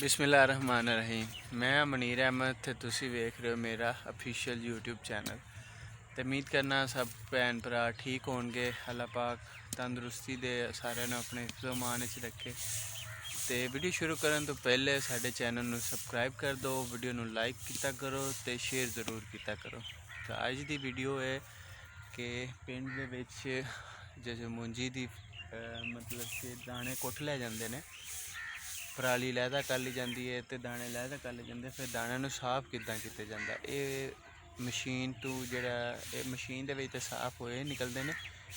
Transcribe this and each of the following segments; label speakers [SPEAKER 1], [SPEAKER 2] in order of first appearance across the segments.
[SPEAKER 1] बिस्मिल्लाहिर्रहमानिर्रहीम। मैं मनीर अहमद ते तुसी वेख रहे हो मेरा ऑफिशियल यूट्यूब चैनल। तो उम्मीद करना सब भैन भरा ठीक होंगे, अल्लाह पाक तंदुरुस्ती दे सारे अपने मान च रखे। तो वीडियो शुरू करने तो पहले साडे चैनल नू सबसक्राइब कर दो, वीडियो नू लाइक किया करो तो शेयर ज़रूर किया करो। तो अज की वीडियो है कि पिंड दे विच जैसे मुंजी दी मतलब कि दाने कुट लै जाते हैं, पराली लैदा कर ली जाती है तो दाने लैदा कर ली जाते, फिर दाने नू साफ किद्दां किया जाता। ये मशीन टू जड़ा मशीन दे विच साफ होए निकलते हैं,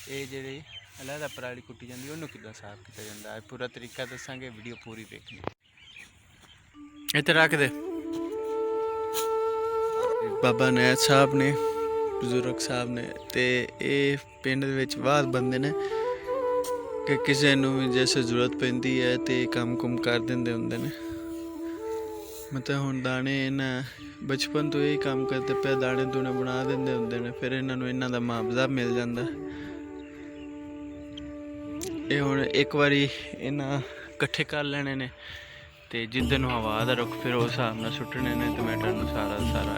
[SPEAKER 1] ये जी अलहदा पराली कुट्टी जाती उन्होंने किद्दां साफ किया जाता है। पूरा तरीका दसांगे, वीडियो पूरी देखनी। इत्थे रख दे। बाबा नैत साहब ने, बजुर्ग साहब ने, तो ये पिंड दे विच बहुत बंदे ने कि किसी नू जैसे जरूरत पैंदी है तो काम कुम कर देंदे हुंदे ने। मतलब हुण दाने इन्हां बचपन तो यही काम करते पे, दाने दूने बना देंदे हुंदे ने, फिर इन्हां नू इन्हां दा मुआवजा मिल जांदा। ये हुण एक बारी इन्हां कट्ठे कर लेने ने ते जिद्धर नू हवा दा रुख फिर उस हिसाब नाल सुट्टने ने टमाटर नू सारा सारा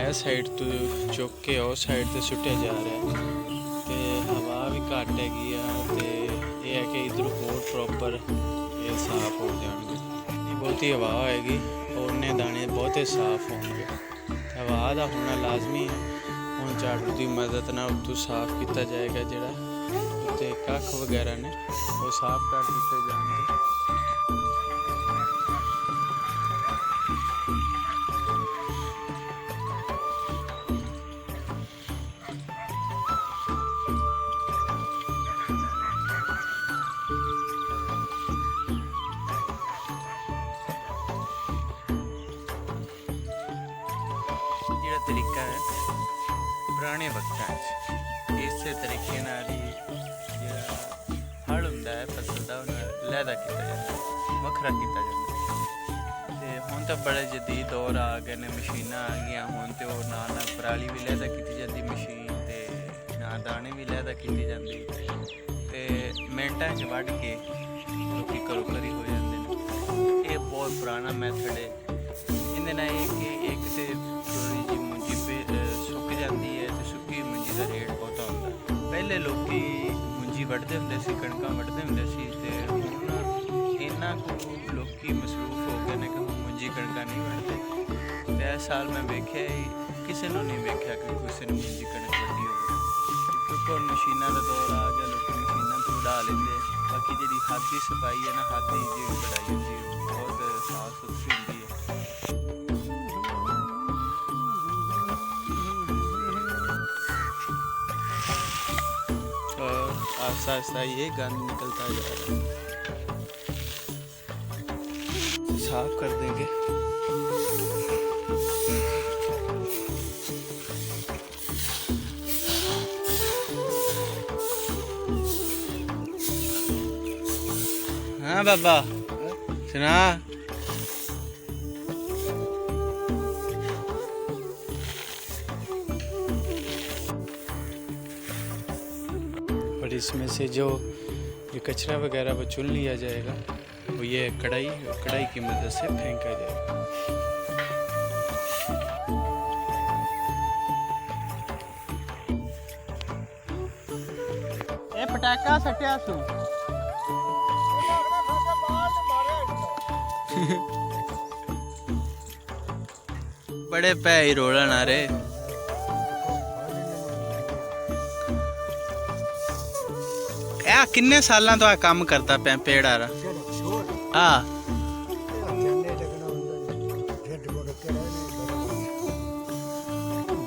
[SPEAKER 1] इस साइड तो चुक के उस साइड ते सुट्टिया जा रहा है। ते हवा भी घट हैगी आ, ते ये है कि इधर होर प्रॉपर ये साफ हो जाएंगे। बहुती हवा होएगी और उन्ने दाने बहुत ही साफ होंगे। हवा का होना लाजमी है। हुण झाड़ू की मदद नाल उत्तों साफ किया जाएगा, जोड़ा उत्ते कख वगैरह ने वो साफ कर दिते जाएंगे। ਜਿਹੜਾ तरीका है पुराने वक्तां इस तरीके नाल ही जिहड़ा हल हुंदा है फसल दा लैदा किया जाता, वखरा किया जाता। ते हुण तां बड़े जदीद दौर आ गए ने, मशीनां आ गई हुण ते ओह नाल नाल पराली भी लैदा की जाती मशीन, ते नाल दाने भी लैदा की जाती, ते मिंटां च वढ के लोकी घरों घरी हो जाते हैं। ये बहुत पुराना मैथड है। इहदे नाल कि एक ते थोड़ी जी मुंजी सुक जाती है, तो सुक्की मुंजी का रेट बहुत होता है। पहले लोग मुंजी वढ़ते होंगे सी, कणकां वढ़ते होंगे सी, ते हुण इन्ना को लोग मसरूफ हो गए ने कि मुंजी कणकां नहीं वढ़ते। तो इस साल मैं वेख्या किसी ने नहीं वेख्या कि किसी ने मुंजी कणक वढ़ी हो, क्योंकि हुण मशीनां दा दौर आ गया, लोग मशीनां तो वढ़ा लेंदे। बाकी जी हाथ की सफाई है ना, हाथ की जी वढ़ाई होंदी है बहुत साफ सुथरी होंदी है। आस्ता आस्ता ये गंद निकलता जा रहा है, साफ कर देंगे। हाँ बाबा सुना, और इसमें से जो ये कचरा वगैरह वो चुन लिया जाएगा, वो ये कढ़ाई की मदद से फेंका जाएगा। ये पटाखा सटिया सू बड़े पै ही रोला ना रे। किन्ने सालों तो काम करता पे पेड़ आ रहा? हाँ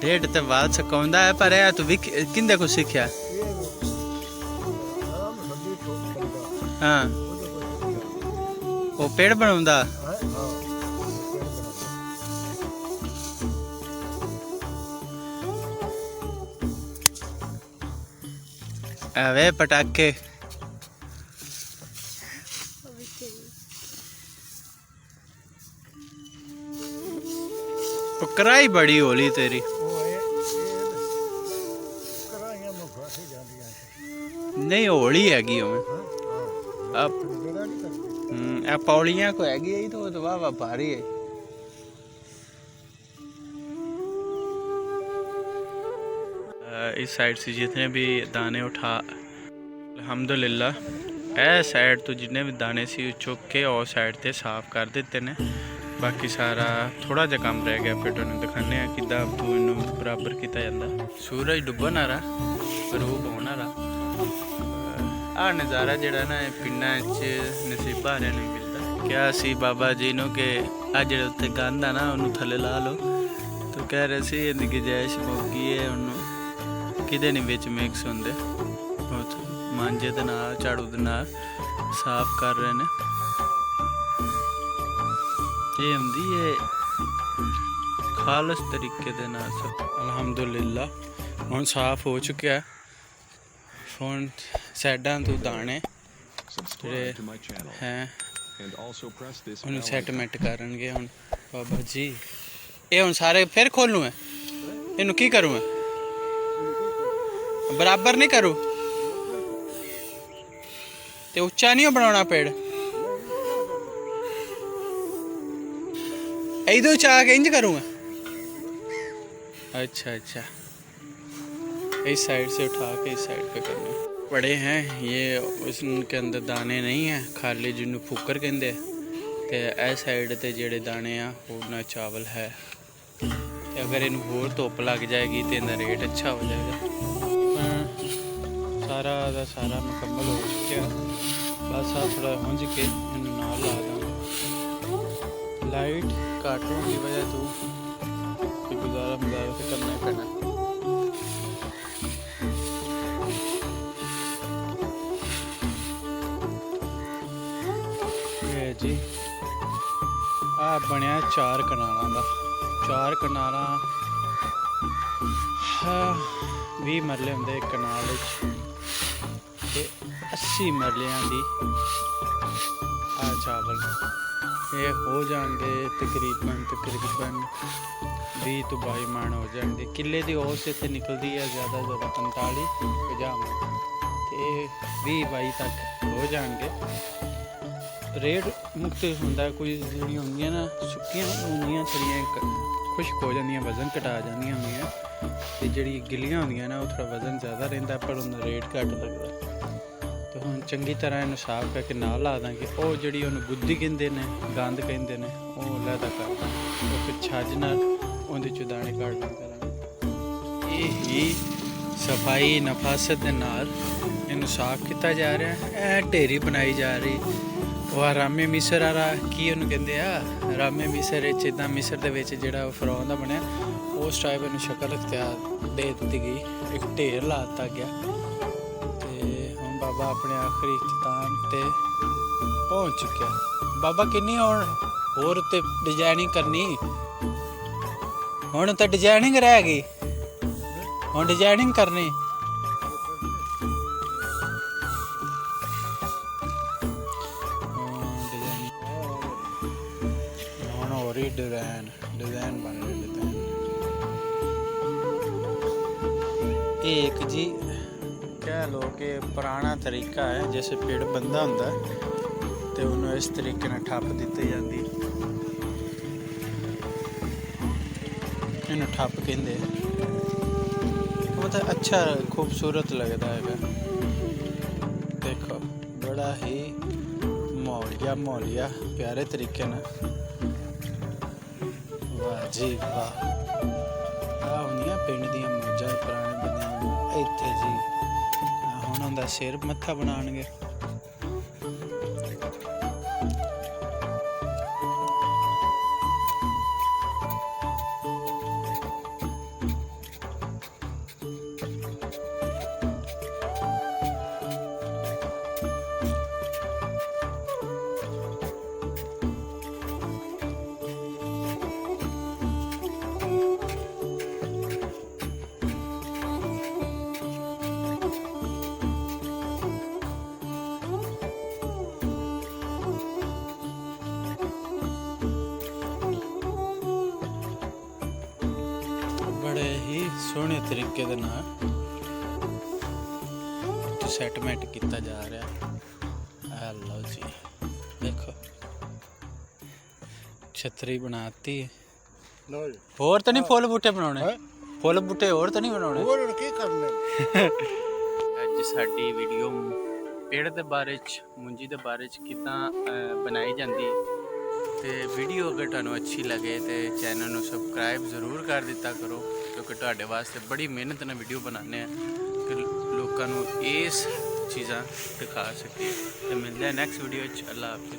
[SPEAKER 1] डेढ़ ते बाद सकाउंदा है, पर तू भी किंदे को सीखिया? हाँ वो पेड़ बनाउंदा। वे पटाखे कराई बड़ी होली तेरी। नहीं होली हैगी अब ਇਹ ਪੌੜੀਆਂ ਕੋ ਹੈਗੀ ਹੈ तो वाह वाह भारी है। इस साइड से जितने भी दाने उठा अल्हम्दुलिल्लाह ए साइड तो जितने भी दाने सी चुक के और साइड ते साफ कर दिते ने। बाकी सारा थोड़ा जा काम रह गया, फिर तुहानू दिखाने कि तू इनू बराबर किया जाता। सूरज डुब्बन आ रहा, गरूब होने आ रहा। आ नज़ारा जड़ा ना पिंडा च नसीबा नहीं मिलता। क्या सी बाबा जी नू कि आ जो उत्ते गंद आ ना उन्होंने थले ला लो, तो कह रहे सी इनकी गुजाइश मुक्की है उन्होंने किदे नहीं बिच मिक्स होंदे। मांजे दे नाल झाड़ू दे नाल साफ कर रहे ने। ये आंदी है खालस तरीके दे नाल सब। अल्हम्दुलिल्लाह हुण साफ हो चुका है। हुण साइडां तो दाने जेह्ड़े हैं उन्हें सैटमेंट करनगे। हुण बाबा जी ये हुण सारे फिर खोलूं मैं इनू की करूं मैं बराबर नहीं करूं ते उच्चा नहीं बनाना पेड़ इधर चाह के इंज करूँ मैं। अच्छा अच्छा इस साइड से उठा के इस साइड पे करने पड़े हैं। ये उसके अंदर दाने नहीं हैं, खाली जिन्होंने फुकर कहते ते ए साइड ते जेड़े दाने आ उन्ना चावल है। अगर इन होर धुप लग जाएगी तो इनका रेट अच्छा हो जाएगा। सारा का सारा मुकम्मल हो चुका। बस आ थोड़ा हुंज के इन्हू नाल ला दां। लाइट घट होने की वजह तो गुजारा तो करना ही पैना। जी आ बनया 4 कनालों का। 4 कनाल 20 मरले होंगे एक कनाल 80 मरलियां दी आ चावल ये हो जाएंगे तकरीबन 20 तो 22 मन हो जाएंगे। किले की औस इतने निकलती है ज़्यादा ज़्यादा 45-50 मन तो 20-22 तक हो जाएंगे। रेट मुख्तलिफ होंगे। कोई जी होंगे ना सुक्कियां होंगे थोड़ियां खुश्क हो जाए वजन घटा जाए होंगे तो जी गिलियां होंगे ना वो थोड़ा वजन ज़्यादा रहा पर उनका रेट घट लगता। तो हम चंगी तरह इन साफ करके ना ला देंगे। वो जी गुद्दी कहते हैं गंद कहते हैं वो लहदा कर दें फिर छज नाल उहदे चों दाने कढ़ करेंगे। ये सफाई नफासत के नाल इनू साफ किया जा रहा है। ढेरी बनाई जा रही वह रामे मिसर आ रहा की उन्होंने कहते हैं रामे मिसर इदा मिसर के जोड़ा फरौन का बनया उस टाइप इन शक्ल अख्तियार दे दी गई। एक ढेर ला दिता गया तो हम बाबा अपने आखिरी इख्तिताम ते पहुँच चुके। बाबा किन्नी होर ते डिजाइनिंग करनी हुण तो डिजाइनिंग रह गई हुण डिजाइनिंग करनी। डिजाइन बन रहे डिजाइन एक जी कह लो कि पुराना तरीका है। जैसे पेड़ बंदा होंदा तो उन्होंने इस तरीके ने ठप दी जाती। इन्हें ठप कहते मतलब अच्छा खूबसूरत लगता है। देखो बड़ा ही मौलिया प्यारे तरीके ना। वाह जी वाह आ होंदियां पिंड दियां मौजां पुराने बंदे इत्थे जी हुण उनदा सिर मत्था बनाणगे। बड़े ही सोहने तरीके दे नाल सैटमेंट किया जा रहा है। लो जी देखो ਛਤਰੀ ਬਣਾਤੀ
[SPEAKER 2] ਲਓ ਜੀ
[SPEAKER 1] ਹੋਰ ਤਾਂ ਨਹੀਂ ਫੁੱਲ ਬੂਟੇ ਬਣਾਉਣੇ ਫੁੱਲ ਬੂਟੇ ਹੋਰ ਤਾਂ ਨਹੀਂ ਬਣਾਉਣੇ
[SPEAKER 2] ਹੋਰ ਹੁਣ ਕੀ ਕਰਨੇ
[SPEAKER 1] ਅੱਜ ਸਾਡੀ ਵੀਡੀਓ ਪੇੜ ਦੇ ਬਾਰੇ ਚ ਮੁੰਜੀ ਦੇ ਬਾਰੇ ਚ ਕਿੱਦਾਂ ਬਣਾਈ ਜਾਂਦੀ ਤੇ ਵੀਡੀਓ ਅਗਰ ਤੁਹਾਨੂੰ ਅੱਛੀ ਲੱਗੇ ਤੇ ਚੈਨਲ ਨੂੰ ਸਬਸਕ੍ਰਾਈਬ ਜ਼ਰੂਰ ਕਰ ਦਿੱਤਾ ਕਰੋ ਕਿਉਂਕਿ ਤੁਹਾਡੇ ਵਾਸਤੇ ਬੜੀ ਮਿਹਨਤ ਨਾਲ ਵੀਡੀਓ ਬਣਾਉਂਦੇ ਆ ਕਿ ਲੋਕਾਂ ਨੂੰ ਇਸ ਚੀਜ਼ਾਂ ਦਿਖਾ ਸਕੀਏ ਤੇ ਮਿਲਦੇ ਆ ਨੈਕਸਟ ਵੀਡੀਓ 'ਚ ਅੱਲਾ ਹਾਫਿਜ਼।